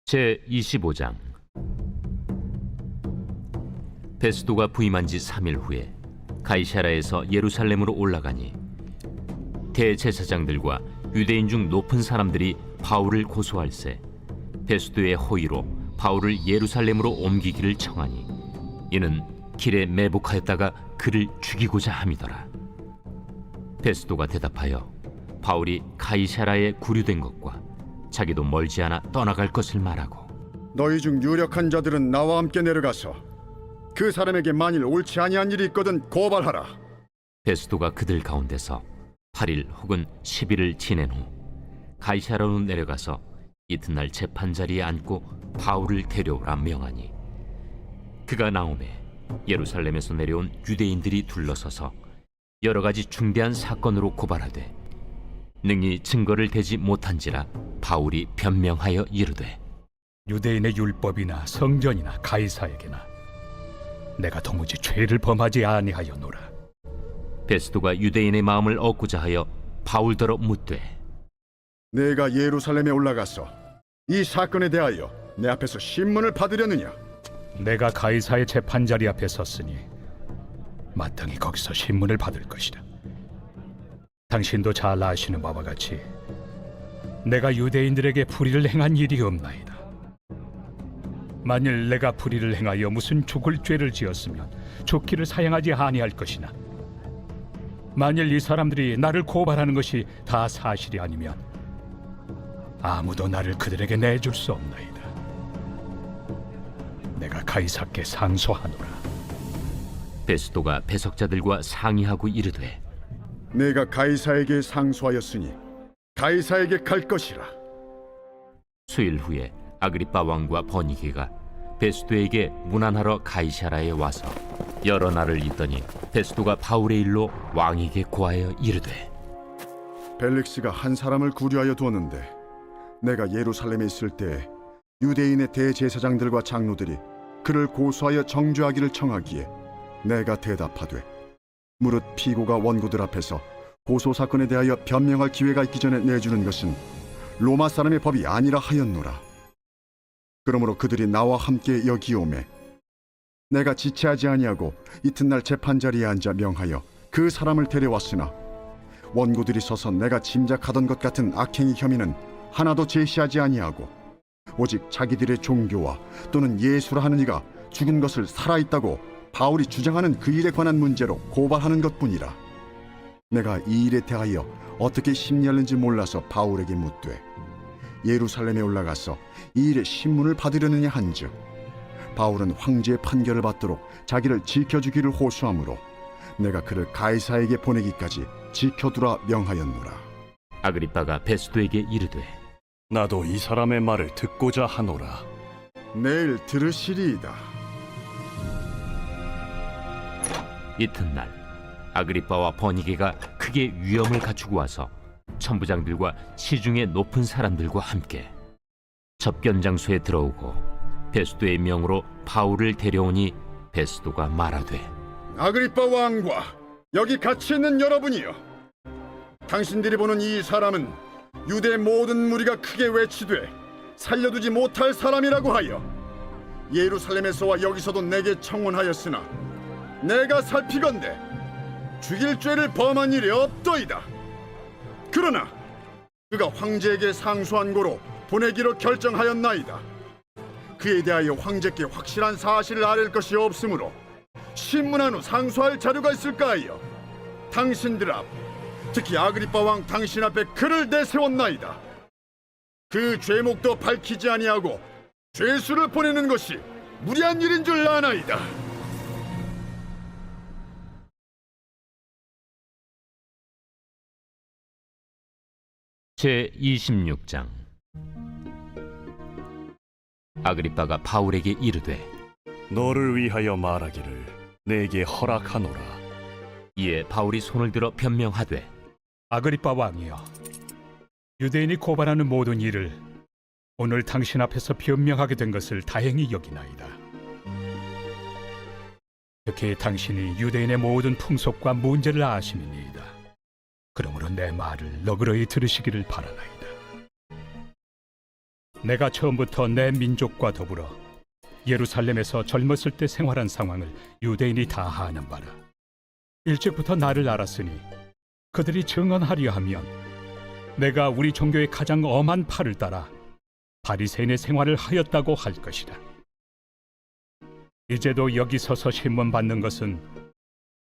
제25장. 베스도가 부임한 지 3일 후에 가이사랴에서 예루살렘으로 올라가니 대제사장들과 유대인 중 높은 사람들이 바울을 고소할세 베스도의 호의로 바울을 예루살렘으로 옮기기를 청하니 이는 길에 매복하였다가 그를 죽이고자 함이더라. 베스도가 대답하여 바울이 가이사랴에 구류된 것과 자기도 멀지 않아 떠나갈 것을 말하고, 너희 중 유력한 자들은 나와 함께 내려가서 그 사람에게 만일 옳지 아니한 일이 있거든 고발하라. 베스도가 그들 가운데서 8일 혹은 10일을 지낸 후 가이사랴로 내려가서 이튿날 재판자리에 앉고 바울을 데려오라 명하니, 그가 나오매 예루살렘에서 내려온 유대인들이 둘러서서 여러 가지 중대한 사건으로 고발하되 능히 증거를 대지 못한지라 바울이 변명하여 이르되, 유대인의 율법이나 성전이나 가이사에게나 내가 도무지 죄를 범하지 아니하였노라. 베스도가 유대인의 마음을 얻고자 하여 바울더러 묻되, 내가 예루살렘에 올라가서 이 사건에 대하여 내 앞에서 신문을 받으려느냐? 내가 가이사의 재판자리 앞에 섰으니 마땅히 거기서 신문을 받을 것이다. 당신도 잘 아시는 바와 같이 내가 유대인들에게 불의를 행한 일이 없나이다. 만일 내가 불의를 행하여 무슨 죽을 죄를 지었으면 죽기를 사양하지 아니할 것이나, 만일 이 사람들이 나를 고발하는 것이 다 사실이 아니면 아무도 나를 그들에게 내줄 수 없나이다. 내가 가이사께 상소하노라. 베스도가 배석자들과 상의하고 이르되, 내가 가이사에게 상소하였으니 가이사에게 갈 것이라. 수일 후에 아그리빠 왕과 버니게가 베스도에게 문안하러 가이사랴에 와서 여러 날을 있더니 베스도가 바울의 일로 왕에게 고하여 이르되, 벨릭스가 한 사람을 구류하여 두었는데 내가 예루살렘에 있을 때 유대인의 대제사장들과 장로들이 그를 고소하여 정죄하기를 청하기에 내가 대답하되, 무릇 피고가 원고들 앞에서 고소 사건에 대하여 변명할 기회가 있기 전에 내주는 것은 로마 사람의 법이 아니라 하였노라. 그러므로 그들이 나와 함께 여기 오매 내가 지체하지 아니하고 이튿날 재판자리에 앉아 명하여 그 사람을 데려왔으나 원고들이 서서 내가 짐작하던 것 같은 악행의 혐의는 하나도 제시하지 아니하고 오직 자기들의 종교와 또는 예수라 하는 이가 죽은 것을 살아있다고 바울이 주장하는 그 일에 관한 문제로 고발하는 것뿐이라. 내가 이 일에 대하여 어떻게 심리하는지 몰라서 바울에게 묻되, 예루살렘에 올라가서 이 일에 신문을 받으려느냐 한즉, 바울은 황제의 판결을 받도록 자기를 지켜주기를 호소하므로 내가 그를 가이사에게 보내기까지 지켜두라 명하였노라. 아그리빠가 베스도에게 이르되, 나도 이 사람의 말을 듣고자 하노라. 내일 들으시리이다. 이튿날 아그리빠와 버니게가 크게 위엄을 갖추고 와서 천부장들과 시중의 높은 사람들과 함께 접견 장소에 들어오고 베스도의 명으로 바울을 데려오니 베스도가 말하되, 아그리빠 왕과 여기 같이 있는 여러분이여, 당신들이 보는 이 사람은 유대 모든 무리가 크게 외치되 살려두지 못할 사람이라고 하여 예루살렘에서와 여기서도 내게 청원하였으나 내가 살피건대 죽일 죄를 범한 일이 없더이다. 그러나 그가 황제에게 상소한 고로 보내기로 결정하였나이다. 그에 대하여 황제께 확실한 사실을 아랠 것이 없으므로 신문한 후 상소할 자료가 있을까 하여 당신들 앞, 특히 아그리빠 왕 당신 앞에 그를 내세웠나이다. 그 죄목도 밝히지 아니하고 죄수를 보내는 것이 무리한 일인 줄 아나이다. 제26장. 아그리빠가 바울에게 이르되, 너를 위하여 말하기를 내게 허락하노라. 이에 바울이 손을 들어 변명하되, 아그리빠 왕이여, 유대인이 고발하는 모든 일을 오늘 당신 앞에서 변명하게 된 것을 다행히 여기나이다. 특히 당신이 유대인의 모든 풍속과 문제를 아심이니이다. 그러므로 내 말을 너그러이 들으시기를 바라나이다. 내가 처음부터 내 민족과 더불어 예루살렘에서 젊었을 때 생활한 상황을 유대인이 다 아는 바라. 일찍부터 나를 알았으니 그들이 증언하려 하면 내가 우리 종교의 가장 엄한 팔을 따라 바리새인의 생활을 하였다고 할 것이다. 이제도 여기 서서 신문 받는 것은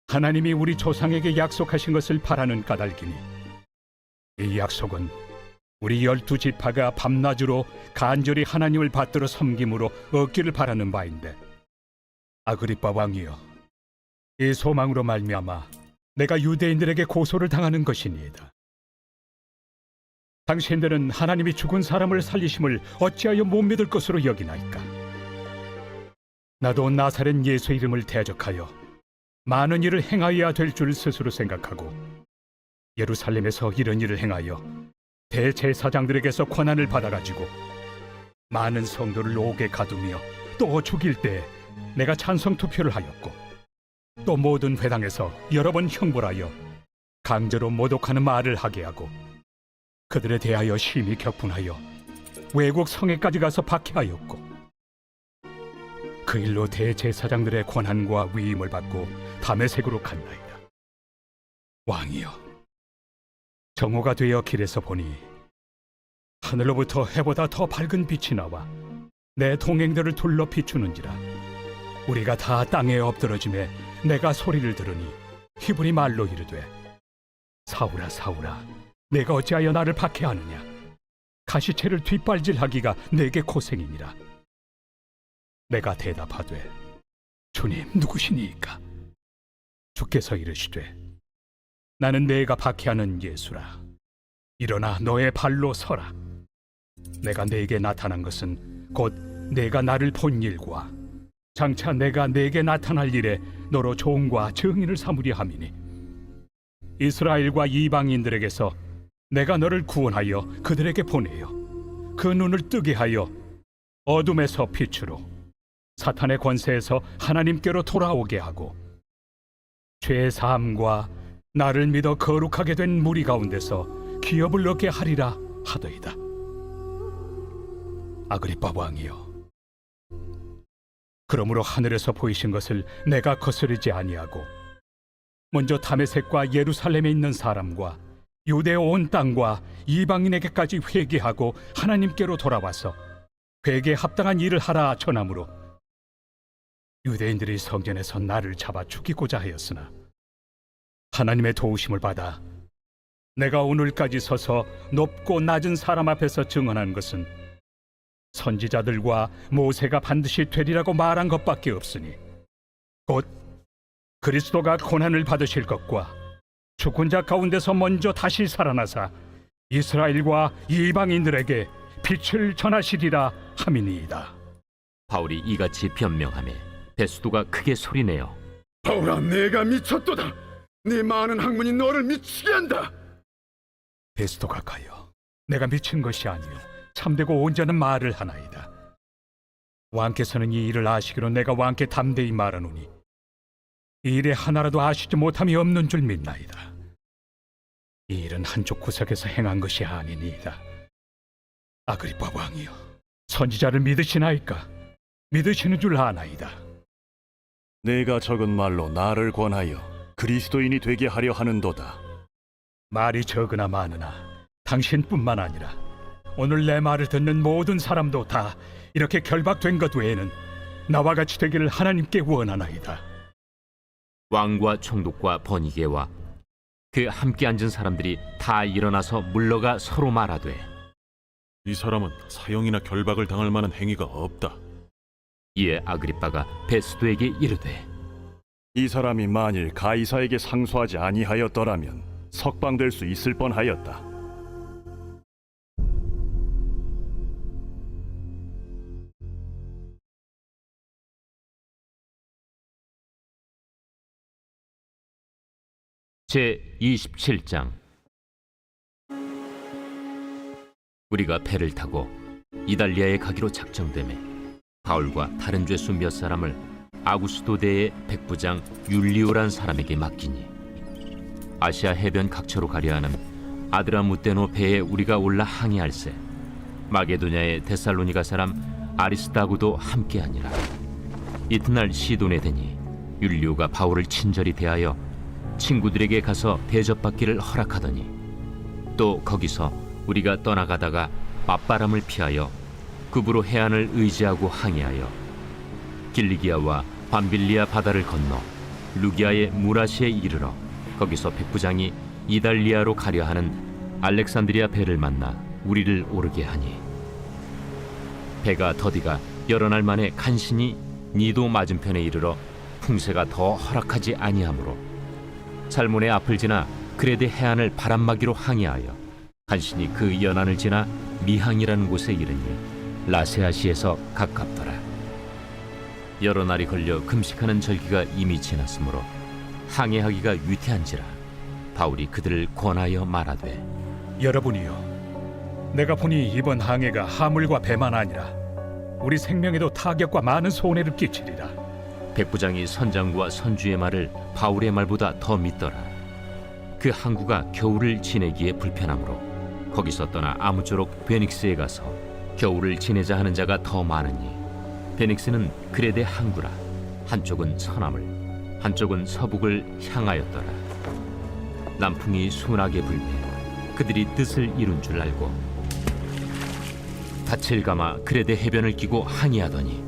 하나님이 우리 조상에게 약속하신 것을 바라는 까닭이니 이 약속은 우리 12지파가 밤낮으로 간절히 하나님을 받들어 섬김으로 얻기를 바라는 바인데, 아그리빠 왕이여, 이 소망으로 말미암아 내가 유대인들에게 고소를 당하는 것이니이다. 당신들은 하나님이 죽은 사람을 살리심을 어찌하여 못 믿을 것으로 여기나이까? 나도 나사렛 예수 이름을 대적하여 많은 일을 행하여야 될 줄 스스로 생각하고 예루살렘에서 이런 일을 행하여 대제사장들에게서 권한을 받아가지고 많은 성도를 옥에 가두며 또 죽일 때 내가 찬성 투표를 하였고, 또 모든 회당에서 여러 번 형벌하여 강제로 모독하는 말을 하게 하고 그들에 대하여 심히 격분하여 외국 성에까지 가서 박해하였고, 그 일로 대제사장들의 권한과 위임을 받고 다메섹으로 갔나이다. 왕이여, 정오가 되어 길에서 보니 하늘로부터 해보다 더 밝은 빛이 나와 내 동행들을 둘러 비추는지라. 우리가 다 땅에 엎드러짐에 내가 소리를 들으니 히브리 말로 이르되, 사울아 사울아, 내가 어찌하여 나를 박해하느냐? 가시채를 뒷발질하기가 내게 고생이니라. 내가 대답하되, 주님 누구시니이까? 주께서 이르시되, 나는 내가 박해하는 예수라. 일어나 너의 발로 서라. 내가 네게 나타난 것은 곧 내가 나를 본 일과 장차 내가 네게 나타날 일에 너로 종과 증인을 삼으려 함이니, 이스라엘과 이방인들에게서 내가 너를 구원하여 그들에게 보내어 그 눈을 뜨게 하여 어둠에서 빛으로, 사탄의 권세에서 하나님께로 돌아오게 하고, 죄 사함과 나를 믿어 거룩하게 된 무리 가운데서 기업을 얻게 하리라 하더이다. 아그리빠 왕이여, 그러므로 하늘에서 보이신 것을 내가 거스르지 아니하고 먼저 다메섹과 예루살렘에 있는 사람과 유대 온 땅과 이방인에게까지 회개하고 하나님께로 돌아와서 회개에 합당한 일을 하라 전하므로 유대인들이 성전에서 나를 잡아 죽이고자 하였으나 하나님의 도우심을 받아 내가 오늘까지 서서 높고 낮은 사람 앞에서 증언한 것은 선지자들과 모세가 반드시 되리라고 말한 것밖에 없으니, 곧 그리스도가 고난을 받으실 것과 죽은 자 가운데서 먼저 다시 살아나사 이스라엘과 이방인들에게 빛을 전하시리라 함이니이다. 바울이 이같이 변명하며 베스도가 크게 소리내어, 바울아, 내가 미쳤도다. 네 많은 학문이 너를 미치게 한다. 베스도가 가여, 내가 미친 것이 아니요 참되고 온전한 말을 하나이다. 왕께서는 이 일을 아시기로 내가 왕께 담대히 말하노니 이 일에 하나라도 아시지 못함이 없는 줄 믿나이다. 이 일은 한쪽 구석에서 행한 것이 아니니이다. 아그리빠 왕이여, 선지자를 믿으시나이까? 믿으시는 줄 아나이다. 내가 적은 말로 나를 권하여 그리스도인이 되게 하려 하는도다. 말이 적으나 많으나 당신뿐만 아니라 오늘 내 말을 듣는 모든 사람도 다 이렇게 결박된 것 외에는 나와 같이 되기를 하나님께 원하나이다. 왕과 총독과 버니게와 그 함께 앉은 사람들이 다 일어나서 물러가 서로 말하되, 이 사람은 사형이나 결박을 당할 만한 행위가 없다. 이에 아그리빠가 베스도에게 이르되, 이 사람이 만일 가이사에게 상소하지 아니하였더라면 석방될 수 있을 뻔하였다. 제27장. 우리가 배를 타고 이달리아에 가기로 작정되매 바울과 다른 죄수 몇 사람을 아구스도대의 백부장 율리오란 사람에게 맡기니, 아시아 해변 각처로 가려 하는 아드라무테노 배에 우리가 올라 항해할세 마게도냐의 데살로니가 사람 아리스다고도 함께하니라. 이튿날 시돈에 되니 율리오가 바울을 친절히 대하여 친구들에게 가서 대접받기를 허락하더니 또 거기서 우리가 떠나가다가 맞바람을 피하여 급으로 해안을 의지하고 항해하여 길리기아와 밤빌리아 바다를 건너 루기아의 무라시에 이르러 거기서 백부장이 이달리아로 가려 하는 알렉산드리아 배를 만나 우리를 오르게 하니 배가 더디가 여러 날 만에 간신히 니도 맞은편에 이르러 풍세가 더 허락하지 아니하므로 살몬의 앞을 지나 그레데 해안을 바람막이로 항해하여 간신히 그 연안을 지나 미항이라는 곳에 이르니 라세아시에서 가깝더라. 여러 날이 걸려 금식하는 절기가 이미 지났으므로 항해하기가 위태한지라 바울이 그들을 권하여 말하되 여러분이여, 내가 보니 이번 항해가 하물과 배만 아니라 우리 생명에도 타격과 많은 손해를 끼치리라. 백부장이 선장과 선주의 말을 바울의 말보다 더 믿더라. 그 항구가 겨울을 지내기에 불편하므로 거기서 떠나 아무쪼록 베닉스에 가서 겨울을 지내자 하는 자가 더 많으니 베닉스는 그레데 항구라. 한쪽은 서남을 한쪽은 서북을 향하였더라. 남풍이 순하게 불매 그들이 뜻을 이룬 줄 알고 닻을 감아 그레데 해변을 끼고 항해하더니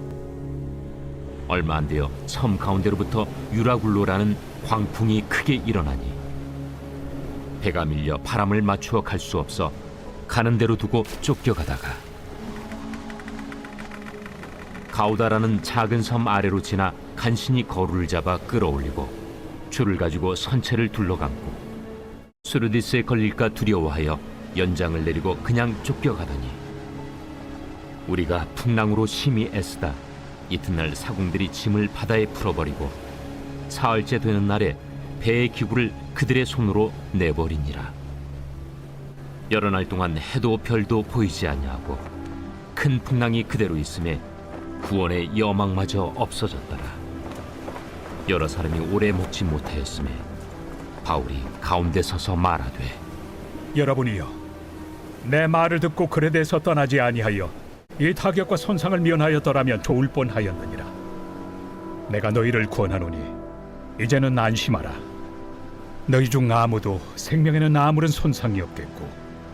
얼마 안 되어 섬 가운데로부터 유라굴로라는 광풍이 크게 일어나니 배가 밀려 바람을 맞추어 갈 수 없어 가는 대로 두고 쫓겨가다가 가우다라는 작은 섬 아래로 지나 간신히 거루를 잡아 끌어올리고 줄을 가지고 선체를 둘러감고 수르디스에 걸릴까 두려워하여 연장을 내리고 그냥 쫓겨가더니 우리가 풍랑으로 심히 애쓰다 이튿날 사공들이 짐을 바다에 풀어버리고 사흘째 되는 날에 배의 기구를 그들의 손으로 내버리니라. 여러 날 동안 해도 별도 보이지 아니하고 큰 풍랑이 그대로 있음에 구원의 여망마저 없어졌더라. 여러 사람이 오래 먹지 못하였음에 바울이 가운데 서서 말하되 여러분이여, 내 말을 듣고 그레데에서 떠나지 아니하여 이 타격과 손상을 면하였더라면 좋을 뻔하였느니라. 내가 너희를 권하노니 이제는 안심하라. 너희 중 아무도 생명에는 아무런 손상이 없겠고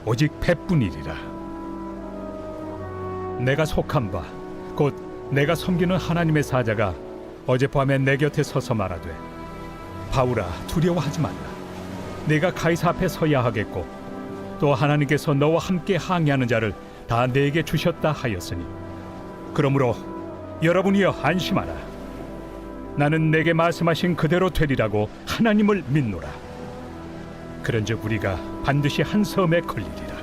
오직 배뿐이리라. 내가 속한 바 곧 내가 섬기는 하나님의 사자가 어젯밤에 내 곁에 서서 말하되 바울아, 두려워하지 말라. 내가 가이사 앞에 서야 하겠고 또 하나님께서 너와 함께 항해하는 자를 다 내게 주셨다 하였으니 그러므로 여러분이여 안심하라. 나는 내게 말씀하신 그대로 되리라고 하나님을 믿노라. 그런즉 우리가 반드시 한 섬에 걸리리라.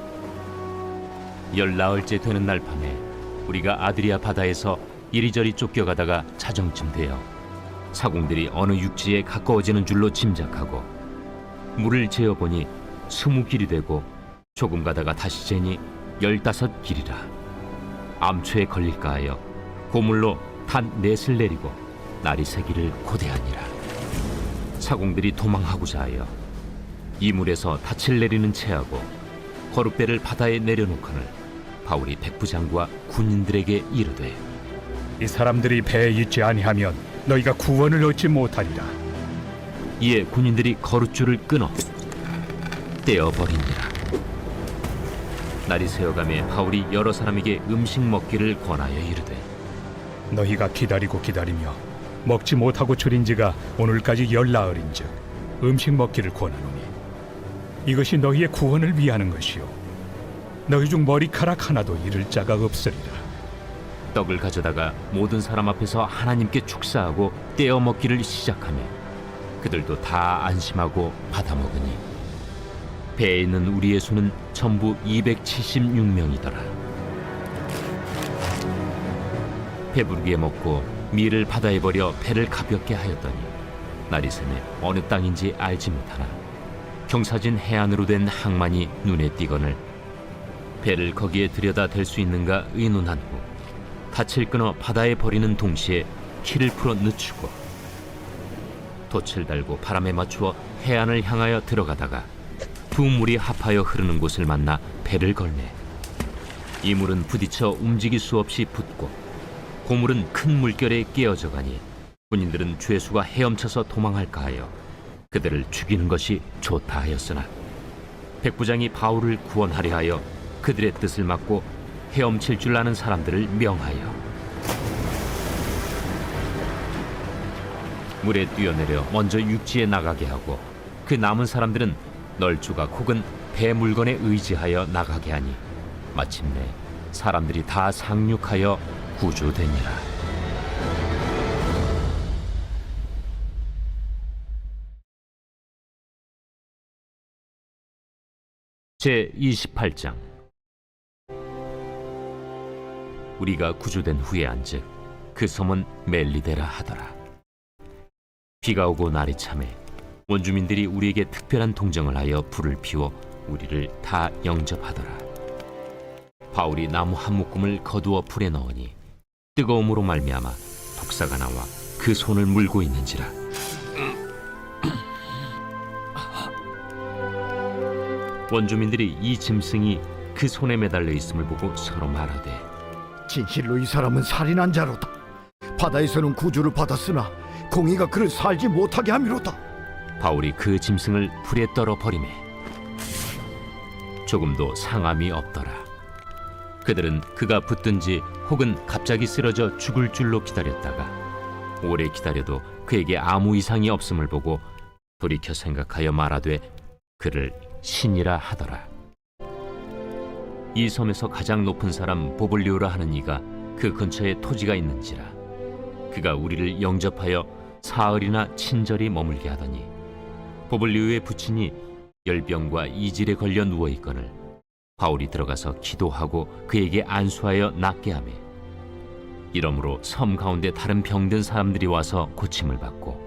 열나흘째 되는 날 밤에 우리가 아드리아 바다에서 이리저리 쫓겨가다가 자정쯤 되어 사공들이 어느 육지에 가까워지는 줄로 짐작하고 물을 재어보니 20길이 되고 조금 가다가 다시 재니 15길이라. 암초에 걸릴까 하여 고물로 단 넷을 내리고 날이 새기를 고대하니라. 사공들이 도망하고자 하여 이물에서 닻을 내리는 채하고 거룻배를 바다에 내려놓거늘 바울이 백부장과 군인들에게 이르되 이 사람들이 배에 있지 아니하면 너희가 구원을 얻지 못하리라. 이에 군인들이 거룻줄을 끊어 떼어버리니라. 날이 새어가매 바울이 여러 사람에게 음식 먹기를 권하여 이르되 너희가 기다리고 기다리며 먹지 못하고 줄인 지가 오늘까지 열나흘인즉 음식 먹기를 권하노니 이것이 너희의 구원을 위하는 것이요 너희 중 머리카락 하나도 잃을 자가 없으리라. 떡을 가져다가 모든 사람 앞에서 하나님께 축사하고 떼어 먹기를 시작하며 그들도 다 안심하고 받아 먹으니 배에 있는 우리의 수는 전부 276명이더라. 배부르게 먹고 밀을 바다에 버려 배를 가볍게 하였더니 날이 새매 어느 땅인지 알지 못하나 경사진 해안으로 된 항만이 눈에 띄거늘 배를 거기에 들여다 댈 수 있는가 의논한 후 닻을 끊어 바다에 버리는 동시에 키를 풀어 늦추고 돛을 달고 바람에 맞추어 해안을 향하여 들어가다가 두 물이 합하여 흐르는 곳을 만나 배를 걸매 이물은 부딪혀 움직일 수 없이 붙고 고물은 큰 물결에 깨어져 가니 군인들은 죄수가 헤엄쳐서 도망할까 하여 그들을 죽이는 것이 좋다 하였으나 백부장이 바울을 구원하려 하여 그들의 뜻을 막고 헤엄칠 줄 아는 사람들을 명하여 물에 뛰어내려 먼저 육지에 나가게 하고 그 남은 사람들은 널조각 혹은 배 물건에 의지하여 나가게 하니 마침내 사람들이 다 상륙하여 구조되니라. 제 28장. 우리가 구조된 후에 안즉 그 섬은 멜리데라 하더라. 비가 오고 날이 차매 원주민들이 우리에게 특별한 동정을 하여 불을 피워 우리를 다 영접하더라. 바울이 나무 한 묶음을 거두어 불에 넣으니 뜨거움으로 말미암아 독사가 나와 그 손을 물고 있는지라. 원주민들이 이 짐승이 그 손에 매달려 있음을 보고 서로 말하되 진실로 이 사람은 살인한 자로다. 바다에서는 구주를 받았으나 공의가 그를 살지 못하게 함이로다. 바울이 그 짐승을 불에 떨어 버리매 조금도 상함이 없더라. 그들은 그가 붙든지 혹은 갑자기 쓰러져 죽을 줄로 기다렸다가 오래 기다려도 그에게 아무 이상이 없음을 보고 돌이켜 생각하여 말하되 그를 신이라 하더라. 이 섬에서 가장 높은 사람 보블리오라 하는 이가 그 근처에 토지가 있는지라. 그가 우리를 영접하여 사흘이나 친절히 머물게 하더니 보블리오의 부친이 열병과 이질에 걸려 누워 있거늘 바울이 들어가서 기도하고 그에게 안수하여 낫게 하매 이러므로 섬 가운데 다른 병든 사람들이 와서 고침을 받고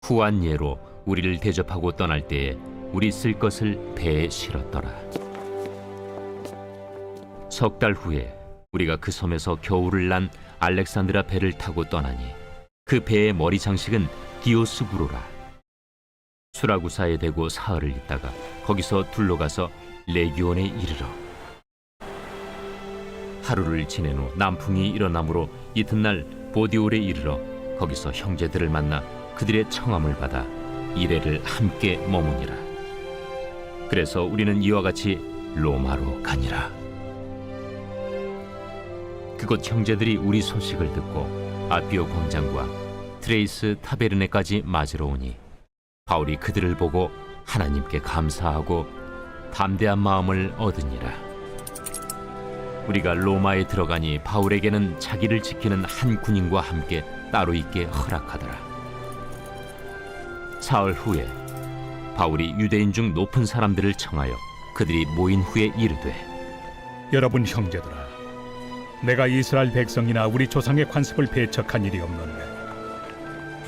후한 예로 우리를 대접하고 떠날 때에 우리 쓸 것을 배에 실었더라. 석 달 후에 우리가 그 섬에서 겨울을 난 알렉산드라 배를 타고 떠나니 그 배의 머리 장식은 디오스구로라. 수라구사에 대고 사흘을 있다가 거기서 둘러가서 레기온에 이르러 하루를 지낸 후 남풍이 일어나므로 이튿날 보디올에 이르러 거기서 형제들을 만나 그들의 청함을 받아 이레를 함께 머무니라. 그래서 우리는 이와 같이 로마로 가니라. 그곳 형제들이 우리 소식을 듣고 아비오 광장과 트레이스 타베르네까지 맞으러 오니 바울이 그들을 보고 하나님께 감사하고 담대한 마음을 얻으니라. 우리가 로마에 들어가니 바울에게는 자기를 지키는 한 군인과 함께 따로 있게 허락하더라. 사흘 후에 바울이 유대인 중 높은 사람들을 청하여 그들이 모인 후에 이르되 여러분 형제들아, 내가 이스라엘 백성이나 우리 조상의 관습을 배척한 일이 없는데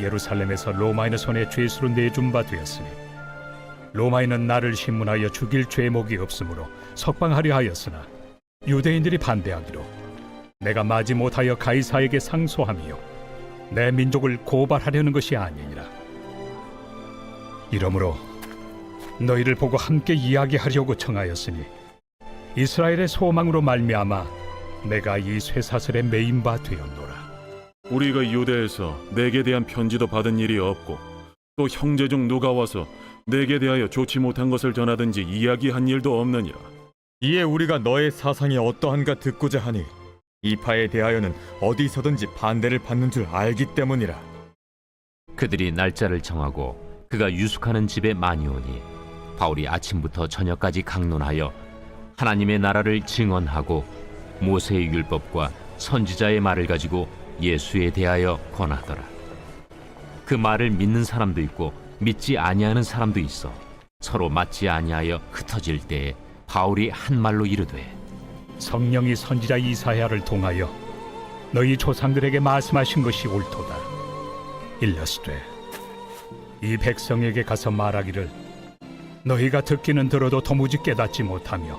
예루살렘에서 로마인의 손에 죄수로 내준 바 되었으니 로마인은 나를 신문하여 죽일 죄목이 없으므로 석방하려 하였으나 유대인들이 반대하기로 내가 마지 못하여 가이사에게 상소하며 내 민족을 고발하려는 것이 아니니라. 이러므로 너희를 보고 함께 이야기하려고 청하였으니 이스라엘의 소망으로 말미암아 내가 이 쇠사슬에 매인 바 되었노라. 우리가 유대에서 내게 대한 편지도 받은 일이 없고 또 형제 중 누가 와서 내게 대하여 좋지 못한 것을 전하든지 이야기한 일도 없느니라. 이에 우리가 너의 사상이 어떠한가 듣고자 하니 이 파에 대하여는 어디서든지 반대를 받는 줄 알기 때문이라. 그들이 날짜를 정하고 그가 유숙하는 집에 많이 오니 바울이 아침부터 저녁까지 강론하여 하나님의 나라를 증언하고 모세의 율법과 선지자의 말을 가지고 예수에 대하여 권하더라. 그 말을 믿는 사람도 있고 믿지 아니하는 사람도 있어 서로 맞지 아니하여 흩어질 때에 바울이 한 말로 이르되 성령이 선지자 이사야를 통하여 너희 조상들에게 말씀하신 것이 옳도다. 일러스되 이 백성에게 가서 말하기를 너희가 듣기는 들어도 도무지 깨닫지 못하며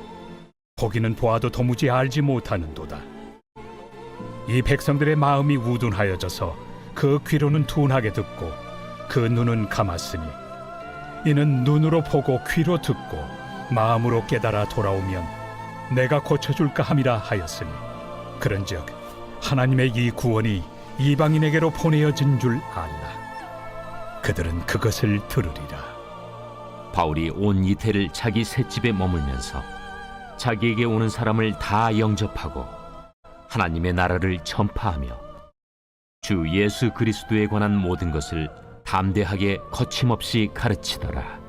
보기는 보아도 도무지 알지 못하는도다. 이 백성들의 마음이 우둔하여져서 그 귀로는 둔하게 듣고 그 눈은 감았으니 이는 눈으로 보고 귀로 듣고 마음으로 깨달아 돌아오면 내가 고쳐줄까 함이라 하였으니 그런즉 하나님의 이 구원이 이방인에게로 보내어진 줄 알라. 그들은 그것을 들으리라. 바울이 온 이태를 자기 셋집에 머물면서 자기에게 오는 사람을 다 영접하고 하나님의 나라를 전파하며 주 예수 그리스도에 관한 모든 것을 담대하게 거침없이 가르치더라.